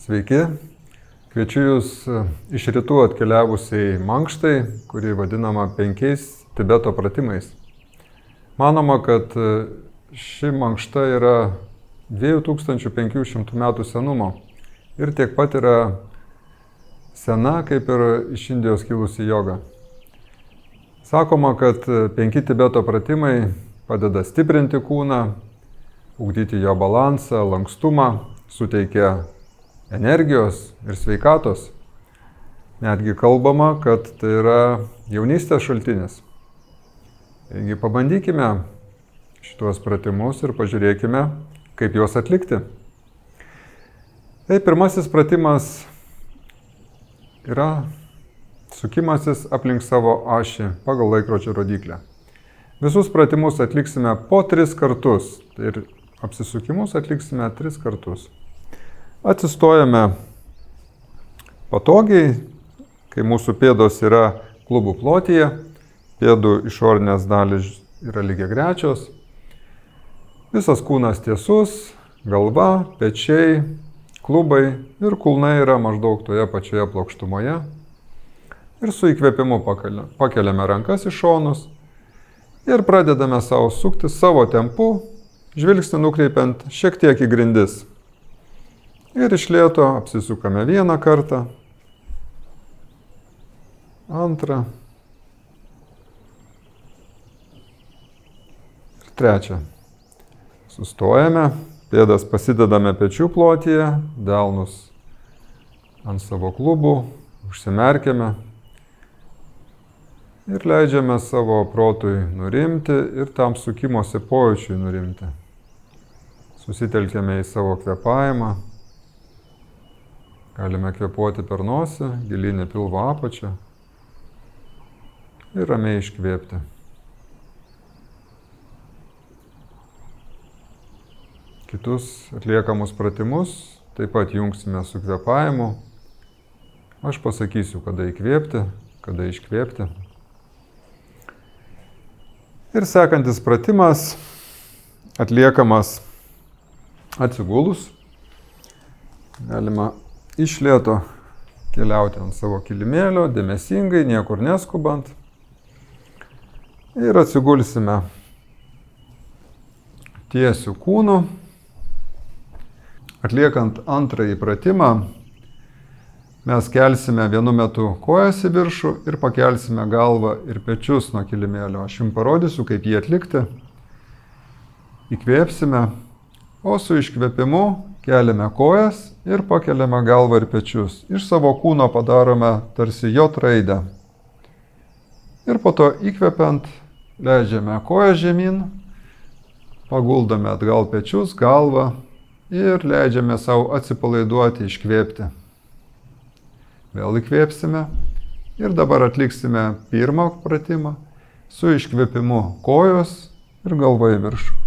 Sveiki, kviečiu Jūs iš rytų atkeliavusiai mankštai, kuri vadinama 5 Tibeto pratimais. Manoma, kad ši mankšta yra 2500 metų senumo ir tiek pat yra sena, kaip ir iš Indijos kilusi joga. Sakoma, kad 5 Tibeto pratimai padeda stiprinti kūną, ugdyti jo balansą, lankstumą, suteikia energijos ir sveikatos. Netgi kalbama, kad tai yra jaunystės šaltinis. Taigi pabandykime šituos pratimus ir pažiūrėkime, kaip juos atlikti. Tai pirmasis pratimas yra sukimasis aplink savo ašį pagal laikrodžio rodyklę. Visus pratimus atliksime po 3 kartus. Ir apsisukimus atliksime 3 kartus. Atsistojame patogiai, kai mūsų pėdos yra klubų plotyje, pėdų išorinės dalys yra lygiagrečios. Visas kūnas tiesus, galva, pečiai, klubai ir kulnai yra maždaug toje pačioje plokštumoje. Ir su įkvėpimu pakeliame rankas į šonus ir pradedame savo sukti savo tempu, žvilgsnį nukreipiant šiek tiek į grindis. Ir iš lėto apsisukame 1 kartą, 2 ir 3. Sustojame, pėdas pasidedame pečių plotyje, delnus ant savo klubų, užsimerkiame ir leidžiame savo protui nurimti ir tam sukimosi pojūčiui nurimti. Susitelkėme į savo kvėpavimą. Galime kvėpuoti per nosį, gilyn į pilvo apačią ir ramiai iškvėpti. Kitus atliekamus pratimus taip pat jungsime su kvėpavimu. Aš pasakysiu, kada įkvėpti, kada iškvėpti. Ir sekantis pratimas atliekamas atsigulus. Galima iš lėto keliauti ant savo kilimėlio, dėmesingai, niekur neskubant. Ir atsigulsime tiesiu kūnu. Atliekant antrąjį pratimą, mes kelsime vienu metu kojas į viršų ir pakelsime galvą ir pečius nuo kilimėlio. Aš jums parodysiu, kaip jį atlikti. Įkvėpsime, o su iškvėpimu keliame kojas ir pakeliame galvą ir pečius. Iš savo kūno padarome tarsi J raidę. Ir po to įkvepiant leidžiame koją žemyn, paguldame atgal pečius, galvą ir leidžiame savo atsipalaiduoti, iškvėpti. Vėl įkvėpsime ir dabar atliksime pirmą pratimą su iškvėpimu kojos ir galva į viršų.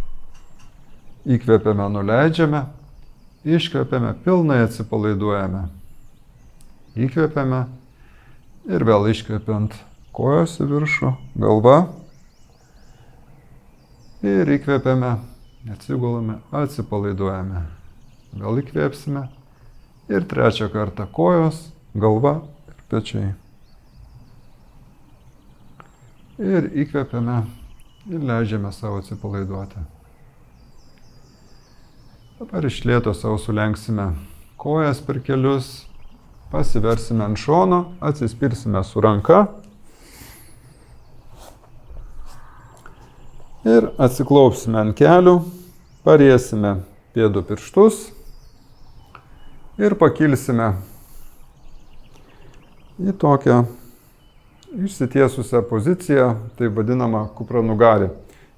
Įkvėpiame, nuleidžiame, iškvėpiame, pilnai atsipalaiduojame. Įkvėpiame ir vėl iškvėpiant kojos į viršų, galva. Ir įkvėpiame, atsigulame, atsipalaiduojame. Vėl įkvėpsime ir 3 kartą kojos, galva ir pečiai. Ir įkvėpiame ir leidžiame savo atsipalaiduoti. Dabar iš lėto savo sulenksime kojas per kelius, pasiversime ant šono, atsispirsime su ranka ir atsiklaupsime ant kelių, pariesime pėdų pirštus ir pakilsime į tokią išsitiesusią poziciją, tai vadinama kupranugarį.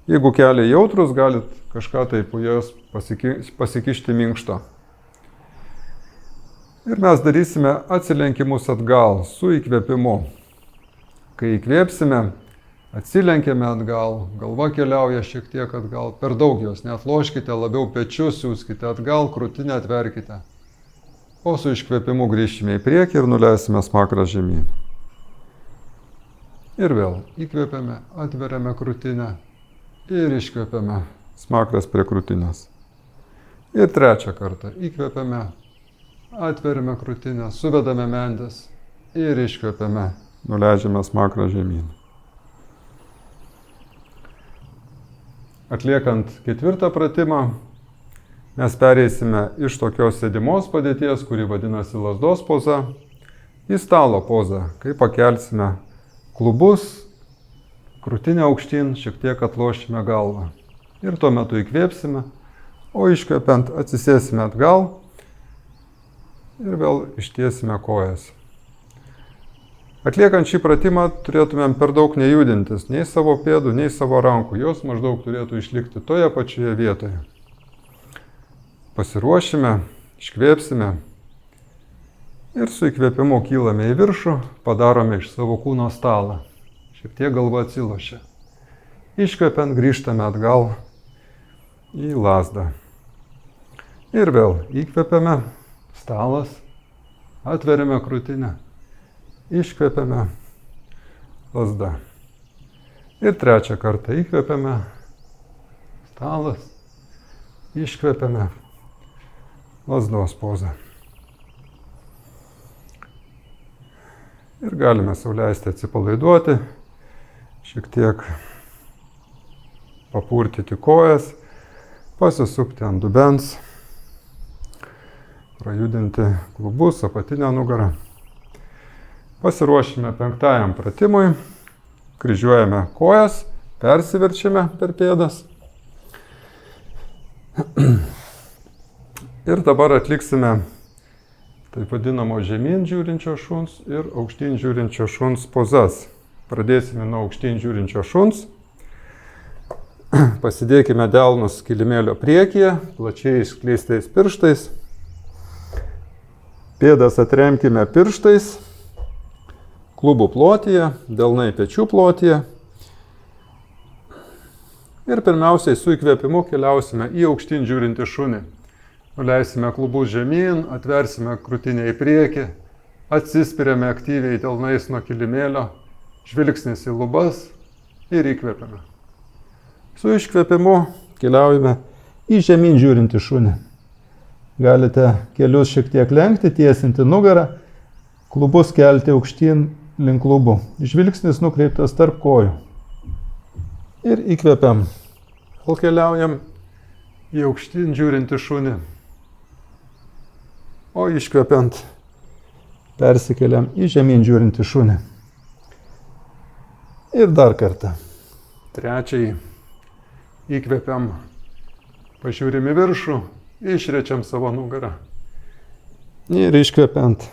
Jeigu keliai jautrus, galit kažką tai po jos pasikišti minkšto. Ir mes darysime atsilenkimus atgal su įkvėpimu. Kai įkvėpsime, atsilenkiame atgal, galva keliauja šiek tiek atgal, per daug jos neatloškite, labiau pečius siūskite atgal, krūtinę atverkite. O su iškvėpimu grįžtime į priekį ir nuleisime smakrą žemyn. Ir vėl įkvėpiame, atveriame krūtinę. Ir iškvėpiame, smakras prie krūtinės. Ir 3 kartą įkvėpiame, atveriame krūtinę, suvedame mentis ir iškvepiame, nuleidžiame smakrą žemyn. Atliekant ketvirtą pratimą, mes pereisime iš tokios sėdimos padėties, kuri vadinasi lazdos poza, į stalo pozą, kai pakelsime klubus, krūtinę aukštyn, šiek tiek atlošime galvą. Ir tuo metu įkvėpsime, o iškvepiant atsisėsime atgal ir vėl ištiesime kojas. Atliekant šį pratimą turėtumėm per daug nejudintis, nei savo pėdų, nei savo rankų. Jos maždaug turėtų išlikti toje pačioje vietoje. Pasiruošime, iškvėpsime ir su įkvėpimu kylame į viršų, padarome iš savo kūno stalą. Šiek tiek galva atsilošia. Iškvepiant grįžtame atgal į lazdą. Ir vėl įkvepiame, stalas, atveriame krūtinę. Iškvepiame, lazda. Ir trečią kartą įkvepiame, stalas, iškvepiame, lazdos poza. Ir galime sau leisti atsipalaiduoti, šiek tiek papurtyti kojas, pasisukti ant dubens, prajudinti klubus, apatinę nugarą. Pasiruošime penktajam pratimui, kryžiuojame kojas, persiverčiame per pėdas. Ir dabar atliksime taip vadinamo žemyn žiūrinčio šuns ir aukštyn žiūrinčio šuns pozas. Pradėsime nuo aukštyn žiūrinčio šuns. Pasidėkime delnus kilimėlio priekyje, plačiai išskleistais pirštais. Pėdas atremkime pirštais. Klubų plotyje, delnai pečių plotyje. Ir pirmiausiai su įkvėpimu keliausime į aukštyn žiūrintį šunį. Nuleisime klubus žemyn, atversime krūtinę į priekį, atsispiriame aktyviai delnais nuo kilimėlio, žvilgsnis į lubas ir įkvėpiame. Su iškvėpimu keliaujame į žemyn žiūrintį šunį. Galite kelius šiek tiek lenkti, tiesinti nugarą, klubus kelti aukštyn link klubų. Žvilgsnis nukreiptas tarp kojų. Ir įkvepiam. Kol keliaujam į aukštyn žiūrintį šunį. O iškvepiant persikeliam į žemyn žiūrintį šunį. Ir dar kartą. Trečiai įkvepiam, pažiūrim į viršų, išrečiam savo nugarą. Ir iškvepiant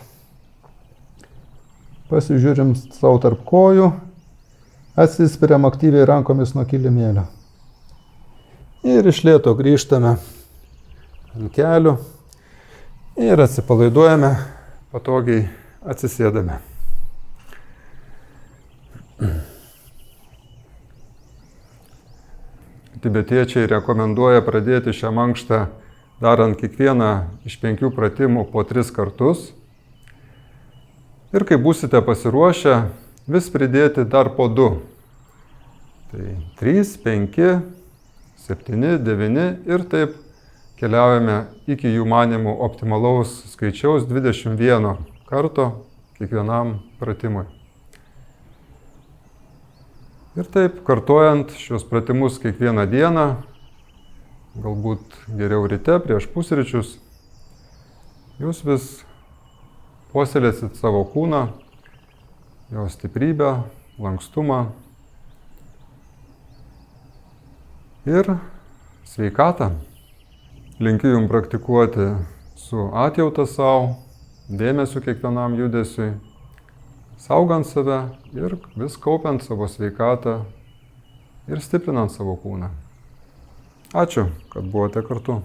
pasižiūrim savo tarp kojų, atsispiriam aktyviai rankomis nuo kilimėlio. Ir iš lėto grįžtame ant kelių ir atsipalaiduojame, patogiai atsisėdame. Tibetiečiai rekomenduoja pradėti šią mankštą darant kiekvieną iš 5 pratimų po 3 kartus. Ir kai būsite pasiruošę, vis pridėti dar po 2. Tai 3, 5, 7, 9 ir taip keliaujame iki jų manimų optimalaus skaičiaus 21 karto kiekvienam pratimui. Ir taip kartojant šios pratimus kiekvieną dieną, galbūt geriau ryte prieš pusryčius, jūs vis puoselėsit savo kūną, jo stiprybę, lankstumą ir sveikatą. Linkiu jums praktikuoti su atjauta savo, dėmesiu kiekvienam judesiui, saugant save ir vis kaupiant savo sveikatą ir stiprinant savo kūną. Ačiū, kad buvote kartu.